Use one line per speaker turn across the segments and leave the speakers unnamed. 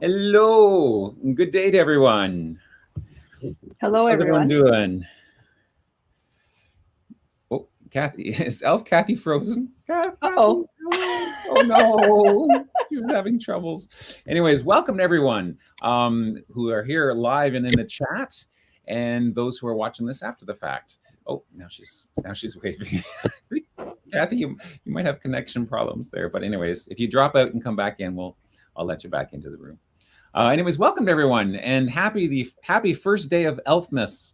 Hello, good day to everyone.
Hello,
How's everyone
everyone.
doing? Oh, Kathy, is Elf Kathy frozen? Kathy,
Uh-oh.
hello. Oh no, she was having troubles. Anyways, welcome to everyone who are here live and in the chat, and those who are watching this after the fact. Oh, now she's waving. Kathy, you might have connection problems there, but anyways, if you drop out and come back in, I'll let you back into the room. Anyways, welcome to everyone, and happy first day of Elfmas.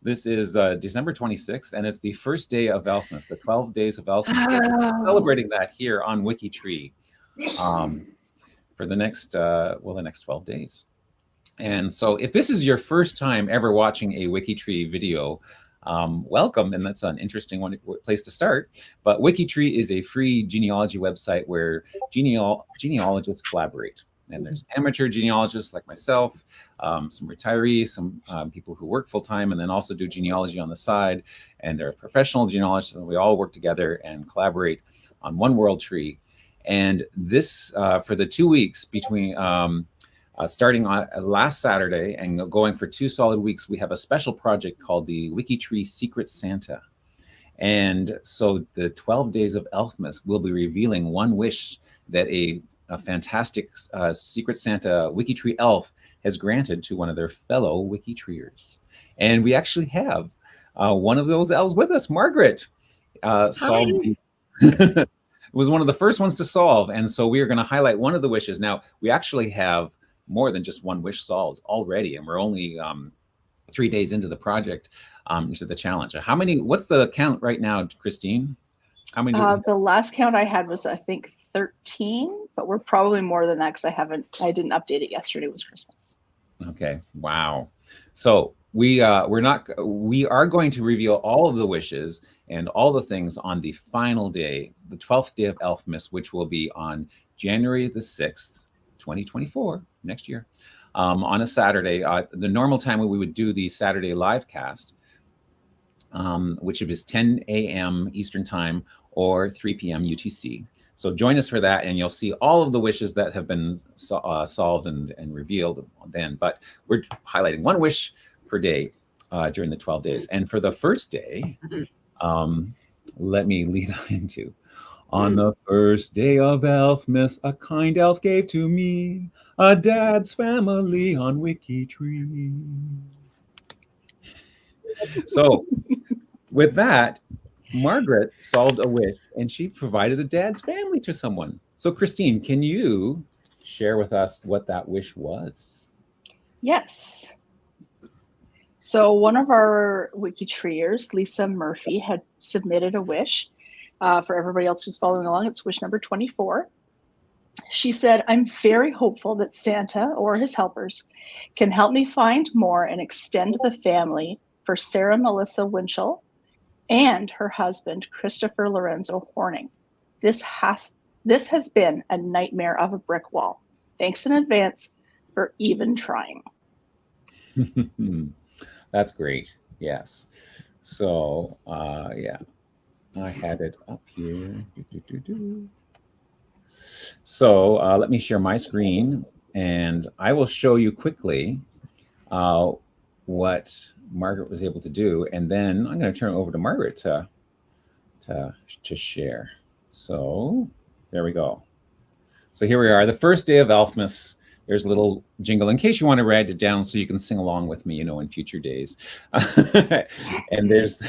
This is December 26th, and it's the first day of Elfmas, the 12 days of Elfmas. We're celebrating that here on WikiTree for the next 12 days. And so, if this is your first time ever watching a WikiTree video, welcome, and that's an interesting place to start. But WikiTree is a free genealogy website where genealogists collaborate. And there's amateur genealogists like myself, some retirees, some people who work full-time and then also do genealogy on the side. And there are professional genealogists, and we all work together and collaborate on one world tree. And this, for the 2 weeks between starting on last Saturday and going for 2 solid weeks, we have a special project called the WikiTree Secret Santa. And so the 12 days of Elfmas will be revealing one wish that a fantastic Secret Santa WikiTree elf has granted to one of their fellow WikiTreeers. And we actually have one of those elves with us, Margaret. Solved it was one of the first ones to solve. And so we are going to highlight one of the wishes. Now, we actually have more than just one wish solved already, and we're only 3 days into the project, into the challenge. What's the count right now, Christine? How many?
The last count I had was, I think, 13, but we're probably more than that because I didn't update it yesterday. It was Christmas.
Okay. Wow. So we are going to reveal all of the wishes and all the things on the final day, the 12th day of Elfmas, which will be on January the 6th, 2024, next year, on a Saturday. The normal time we would do the Saturday LiveCast, which is 10 a.m. Eastern Time or 3 p.m. UTC. So join us for that, and you'll see all of the wishes that have been solved and revealed then. But we're highlighting one wish per day during the 12 days. And for the first day, let me lead into. On the first day of Elfmas, a kind elf gave to me a dad's family on WikiTree. So with that, Margaret solved a wish, and she provided a dad's family to someone. So Christine, can you share with us what that wish was?
Yes. So one of our WikiTreeers, Lisa Murphy, had submitted a wish. For everybody else who's following along, it's wish number 24. She said, I'm very hopeful that Santa or his helpers can help me find more and extend the family for Sarah Melissa Winchell and her husband, Christopher Lorenzo Horning. This has been a nightmare of a brick wall. Thanks in advance for even trying.
That's great. Yes. So, yeah, I had it up here. So let me share my screen, and I will show you quickly what Margaret was able to do, and then I'm going to turn it over to Margaret to share. So there we go. So here we are, the first day of Elfmas. There's a little jingle in case you want to write it down so you can sing along with me, in future days. And there's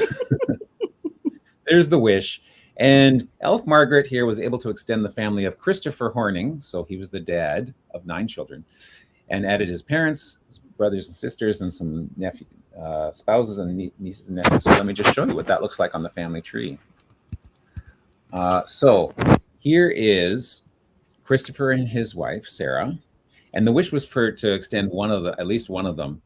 there's the wish. And Elf Margaret here was able to extend the family of Christopher Horning, so he was the dad of 9 children, and added his parents, his brothers and sisters, and some spouses and nieces and nephews. So let me just show you what that looks like on the family tree. So here is Christopher and his wife, Sarah, and the wish was to extend at least one of them.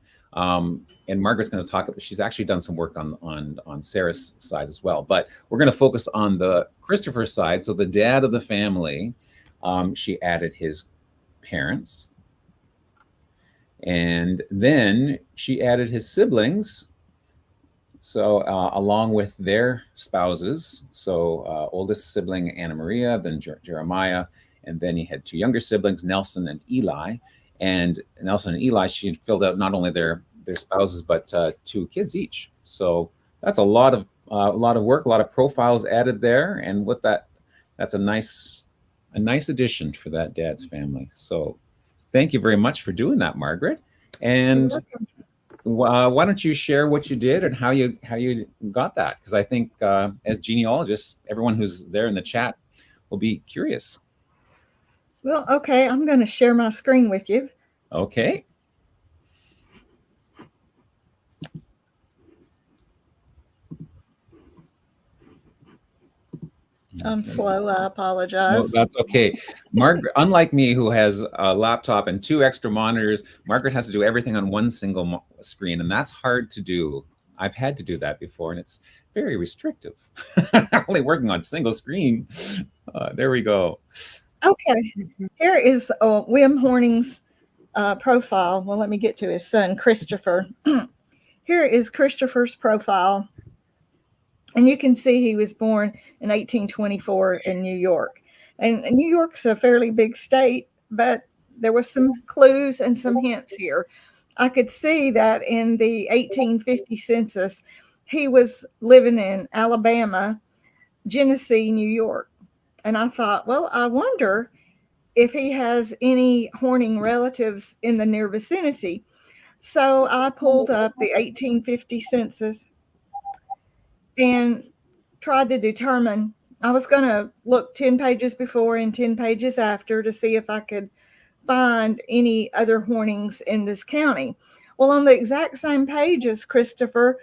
And Margaret's going to talk about, she's actually done some work on Sarah's side as well, but we're going to focus on the Christopher side. So the dad of the family, she added his parents, and then she added his siblings. So along with their spouses, so oldest sibling Anna Maria, then Jeremiah, and then he had 2 younger siblings, Nelson and Eli. and Nelson and Eli, she had filled out not only their spouses but 2 kids each. So that's a lot of work, a lot of profiles added there, and with that, that's a nice addition for that dad's family. So thank you very much for doing that, Margaret. And why don't you share what you did and how you got that? Because I think as genealogists, everyone who's there in the chat will be curious.
Well, okay, I'm going to share my screen with you.
Okay.
I'm slow. I apologize.
No, that's okay. Margaret, unlike me, who has a laptop and 2 extra monitors, Margaret has to do everything on one single screen, and that's hard to do. I've had to do that before, and it's very restrictive. Only working on single screen. There we go.
Okay, here is William Horning's profile. Well, let me get to his son, Christopher. Here is Christopher's profile. And you can see he was born in 1824 in New York. And New York's a fairly big state, but there were some clues and some hints here. I could see that in the 1850 census, he was living in Alabama, Genesee, New York. And I thought, well, I wonder if he has any Horning relatives in the near vicinity. So I pulled up the 1850 census and tried to determine. I was going to look 10 pages before and 10 pages after to see if I could find any other Hornings in this county. Well, on the exact same page as Christopher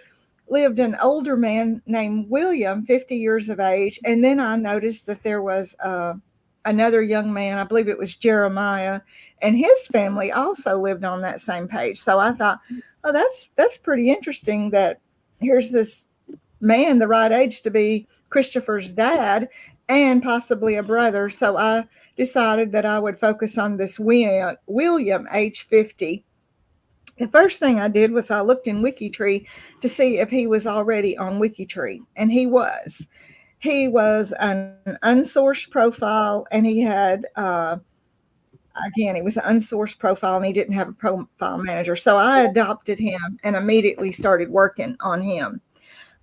lived an older man named William, 50 years of age. And then I noticed that there was another young man, I believe it was Jeremiah, and his family also lived on that same page. So I thought, oh, that's pretty interesting that here's this man the right age to be Christopher's dad and possibly a brother. So I decided that I would focus on this William, age 50. The first thing I did was I looked in WikiTree to see if he was already on WikiTree, and he was. He was an unsourced profile, and he had, again, it was an unsourced profile, and he didn't have a profile manager. So I adopted him and immediately started working on him.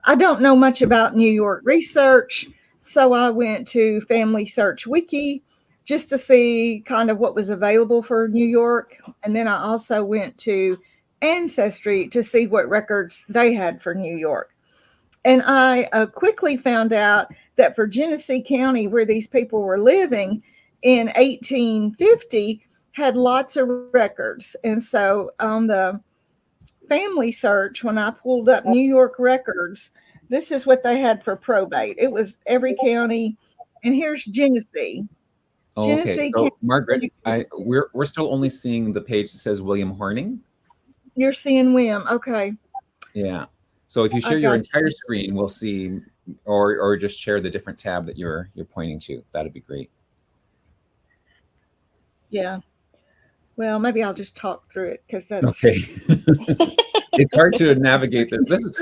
I don't know much about New York research, so I went to Family Search Wiki just to see kind of what was available for New York. And then I also went to Ancestry to see what records they had for New York. And I quickly found out that for Genesee County, where these people were living in 1850, had lots of records. And so on the Family Search, when I pulled up New York records, this is what they had for probate. It was every county. And here's Genesee.
Oh, okay,
Genesee
so
County.
Margaret, we're still only seeing the page that says William Horning.
You're seeing William. Okay.
Yeah. So if you share your entire screen, we'll see, or just share the different tab that you're pointing to. That'd be great.
Yeah. Well, maybe I'll just talk through it because that's
okay. It's hard to navigate this. This is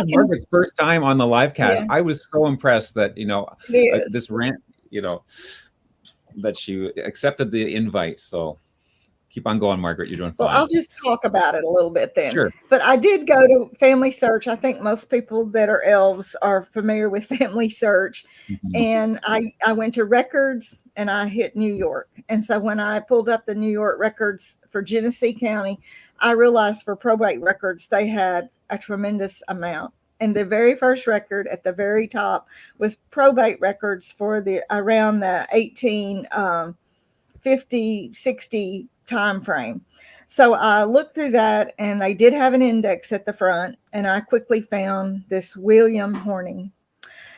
Margaret's first time on the LiveCast. Yeah. I was so impressed that this rant, that she accepted the invite. So keep on going, Margaret. You're doing fine.
Well, I'll just talk about it a little bit then.
Sure.
But I did go to Family Search. I think most people that are elves are familiar with Family Search. Mm-hmm. And I went to records and I hit New York. And so when I pulled up the New York records for Genesee County, I realized for probate records, they had a tremendous amount. And the very first record at the very top was probate records for around the 1850, 60 time frame. So I looked through that, and they did have an index at the front, and I quickly found this William Horning.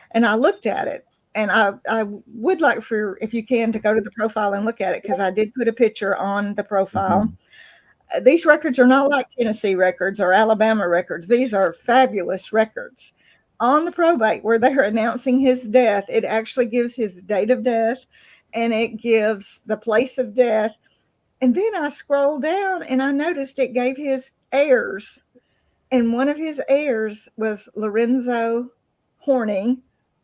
And I looked at it, and I would like for, if you can, to go to the profile and look at it, because I did put a picture on the profile. Mm-hmm. These records are not like Tennessee records or Alabama records. These are fabulous records. On the probate, where they're announcing his death, it actually gives his date of death, and it gives the place of death. And then I scrolled down, and I noticed it gave his heirs. And one of his heirs was Lorenzo Horning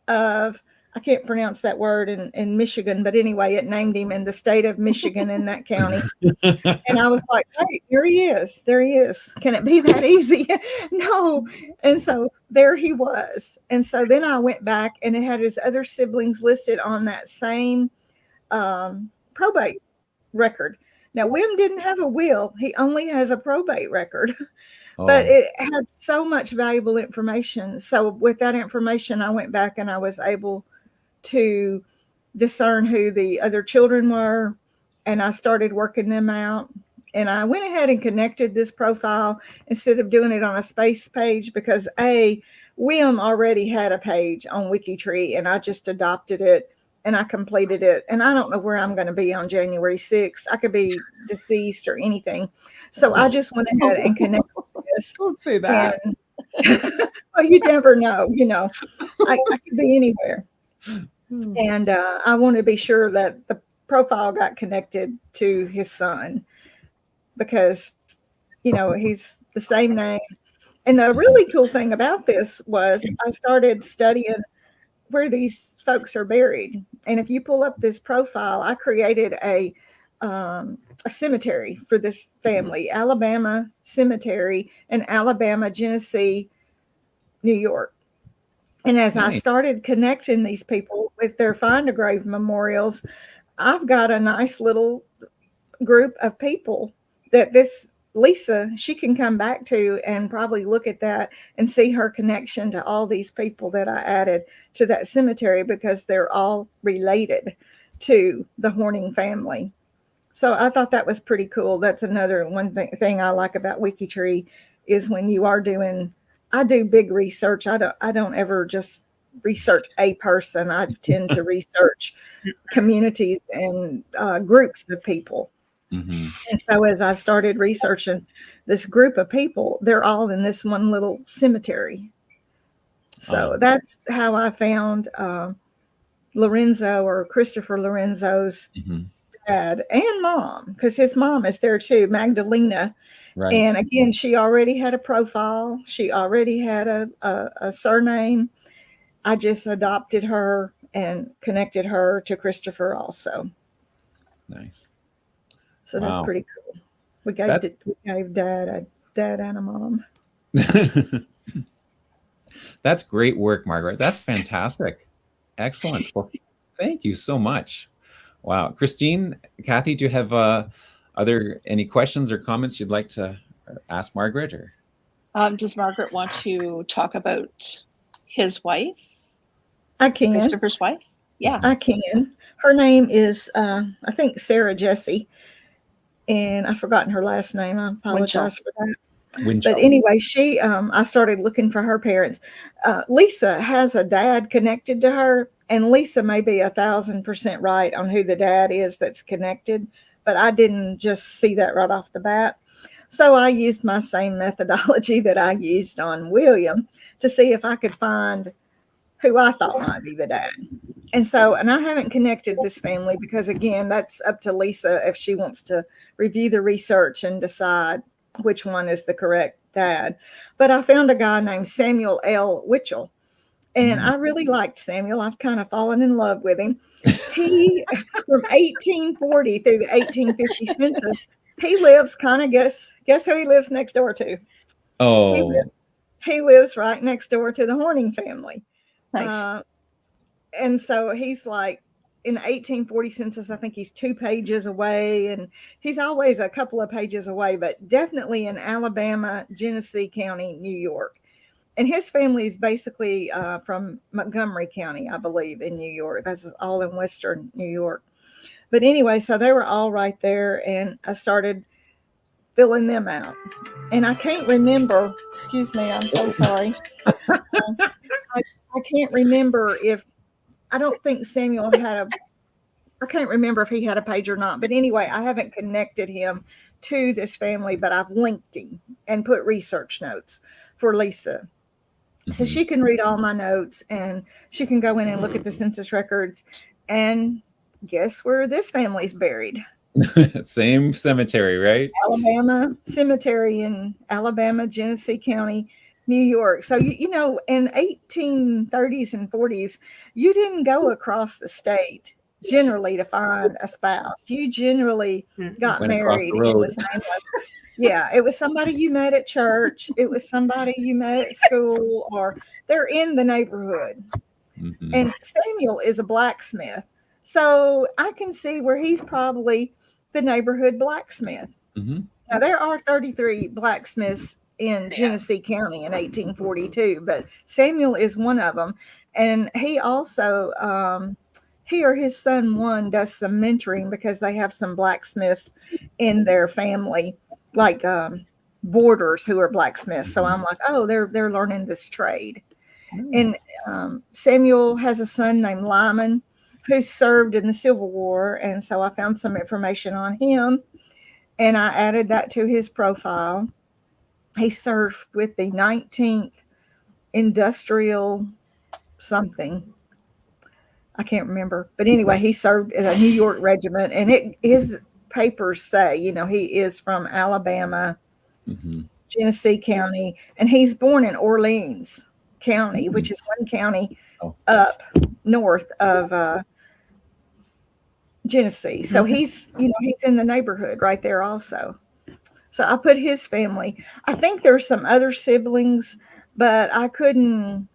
of, I can't pronounce that word in Michigan, but anyway, it named him in the state of Michigan in that county. And I was like, hey, there he is. There he is. Can it be that easy? No. And so there he was. And so then I went back and it had his other siblings listed on that same probate record. Now, Wim didn't have a will. He only has a probate record. But it had so much valuable information. So with that information, I went back and I was able to discern who the other children were, and I started working them out. And I went ahead and connected this profile instead of doing it on a space page because Wim already had a page on WikiTree, and I just adopted it and I completed it. And I don't know where I'm going to be on January 6th. I could be deceased or anything. So I just went ahead and connected this.
Don't say that.
Well, you never know. I could be anywhere. And I want to be sure that the profile got connected to his son because, he's the same name. And the really cool thing about this was I started studying where these folks are buried. And if you pull up this profile, I created a cemetery for this family, Alabama Cemetery in Alabama, Genesee, New York. And as I started connecting these people with their Find a Grave memorials, I've got a nice little group of people that this Lisa, she can come back to and probably look at that and see her connection to all these people that I added to that cemetery because they're all related to the Horning family. So I thought that was pretty cool. That's another thing I like about WikiTree is when you are I do big research. I don't ever just research a person. I tend to research communities and groups of people.
Mm-hmm.
And so as I started researching this group of people, they're all in this one little cemetery. So that's how I found Lorenzo or Christopher Lorenzo's dad and mom, because his mom is there too, Magdalena.
Right.
And again, she already had a profile. She already had a surname. I just adopted her and connected her to Christopher also.
Nice.
So that's pretty cool. We gave dad and a mom.
That's great work, Margaret. That's fantastic. Excellent. Well, thank you so much. Wow. Christine, Kathy, do you have any questions or comments you'd like to ask Margaret? Or
does Margaret want to talk about his wife?
I can.
Christopher's wife? Yeah.
I can. Her name is, I think, Sarah Jessie. And I've forgotten her last name. I apologize for that.
Winchell.
But anyway, I started looking for her parents. Lisa has a dad connected to her, and Lisa may be 1,000% right on who the dad is that's connected, but I didn't just see that right off the bat. So I used my same methodology that I used on William to see if I could find who I thought might be the dad. And I haven't connected this family because, again, that's up to Lisa if she wants to review the research and decide which one is the correct dad. But I found a guy named Samuel L. Witchell, and I really liked Samuel. I've kind of fallen in love with him. He, from 1840 through the 1850 census, he lives guess who he lives next door to?
Oh.
He lives right next door to the Horning family.
Nice.
And so he's like, in the 1840 census, I think he's 2 pages away, and he's always a couple of pages away, but definitely in Alabama, Genesee County, New York. And his family is basically from Montgomery County, I believe, in New York. That's all in Western New York. But anyway, so they were all right there, and I started filling them out. And I can't remember, excuse me, I'm so sorry. I can't remember I don't think Samuel I can't remember if he had a page or not. But anyway, I haven't connected him to this family, but I've linked him and put research notes for Lisa. So she can read all my notes and she can go in and look at the census records and guess where this family's buried.
Same cemetery, right?
Alabama Cemetery in Alabama, Genesee County, New York. So, in 1830s and 40s, you didn't go across the state generally to find a spouse. You generally got
Went across
married
the
in
road.
the same way. Yeah, it was somebody you met at church. It was somebody you met at school, or they're in the neighborhood.
Mhm.
And Samuel is a blacksmith. So I can see where he's probably the neighborhood blacksmith.
Mhm.
Now, there are 33 blacksmiths in Genesee County in 1842, but Samuel is one of them. And he also, he or his son one does some mentoring because they have some blacksmiths in their family, like boarders who are blacksmiths. So I'm like, oh, they're learning this trade. And Samuel has a son named Lyman who served in the Civil War. And so I found some information on him and I added that to his profile. He served with the 19th Industrial something. I can't remember. But anyway, he served in a New York regiment. And his papers say, he is from Alabama,
Mhm.
Genesee County. And he's born in Orleans County, which is one county
Oh.
up north of Genesee. So he's in the neighborhood right there also. So I put his family. I think there's some other siblings, but I couldn't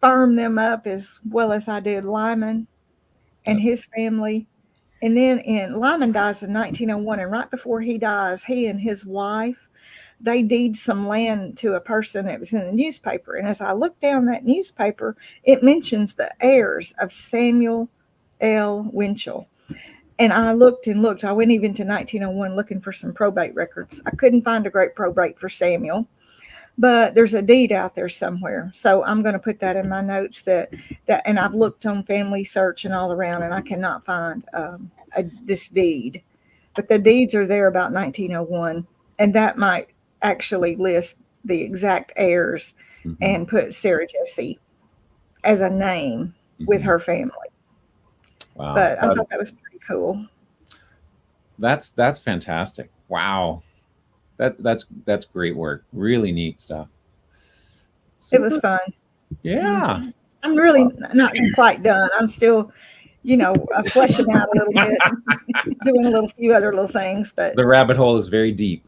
firm them up as well as I did Lyman and his family. And then Lyman dies in 1901, and right before he dies, he and his wife, they deed some land to a person that was in the newspaper. And as I looked down that newspaper, it mentions the heirs of Samuel L. Winchell. And I looked and looked. I went even to 1901 looking for some probate records. I couldn't find a great probate for Samuel, but there's a deed out there somewhere. So I'm going to put that in my notes that and I've looked on Family Search and all around, and I cannot find this deed. But the deeds are there about 1901, and that might actually list the exact heirs and put Sarah Jessie as a name with her family.
Wow.
But I thought that was pretty cool.
That's fantastic. Wow. That's great work. Really neat stuff.
It was fun.
Yeah.
I'm really not quite done. I'm still, fleshing out a little bit, doing a few other little things, but
The rabbit hole is very deep.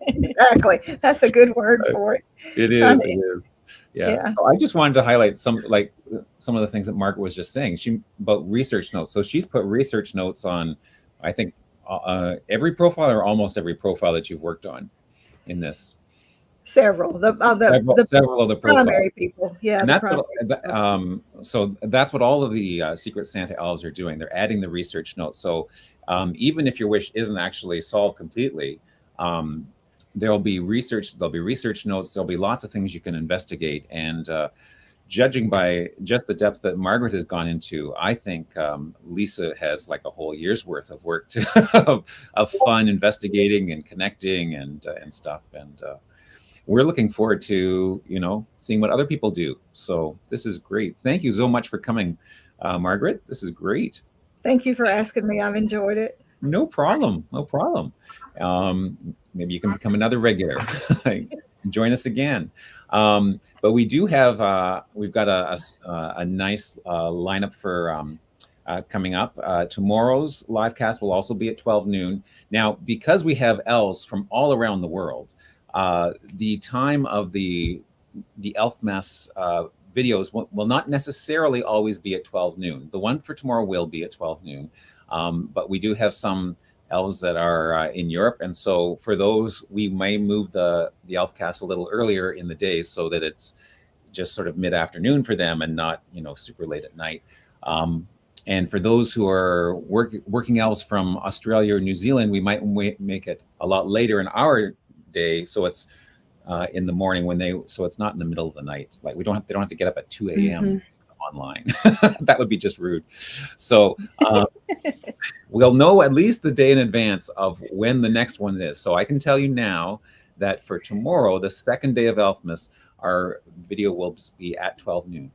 Exactly. That's a good word for it.
It is. It is. Yeah. So I just wanted to highlight some of the things that Margaret was just saying. About research notes. So she's put research notes on, I think, every profile or almost every profile that you've worked on in this.
Several of the
profiles.
Primary people. Yeah.
And so that's what all of the Secret Santa Elves are doing. They're adding the research notes. So even if your wish isn't actually solved completely, there'll be research notes. There'll be lots of things you can investigate. And judging by just the depth that Margaret has gone into, I think Lisa has like a whole year's worth of work of fun investigating and connecting and stuff. And we're looking forward to, seeing what other people do. So this is great. Thank you so much for coming, Margaret. This is great.
Thank you for asking me. I've enjoyed it.
No problem. No problem. Maybe you can become another regular. Join us again. But we do have, we've got a nice lineup for coming up. Tomorrow's LiveCast will also be at 12 noon. Now, because we have elves from all around the world, the time of the Elfmas videos will not necessarily always be at 12 noon. The one for tomorrow will be at 12 noon. But we do have some elves that are in Europe. And so for those, we may move the Elfcast a little earlier in the day so that it's just sort of mid-afternoon for them and not, super late at night. And for those who are working elves from Australia or New Zealand, we might make it a lot later in our day, so it's in the morning so it's not in the middle of the night. Like they don't have to get up at 2 a.m. online. That would be just rude. So we'll know at least the day in advance of when the next one is. So I can tell you now that for tomorrow, the second day of Elfmas, our video will be at 12 noon.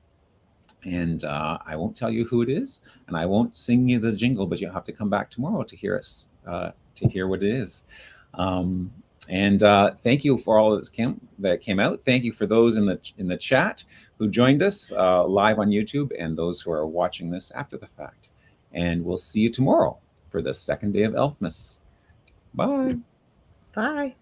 And I won't tell you who it is, and I won't sing you the jingle, but you'll have to come back tomorrow to hear us, to hear what it is. And thank you for all that came out. Thank you for those in the chat who joined us live on YouTube, and those who are watching this after the fact. And we'll see you tomorrow for the second day of Elfmas. Bye.
Bye.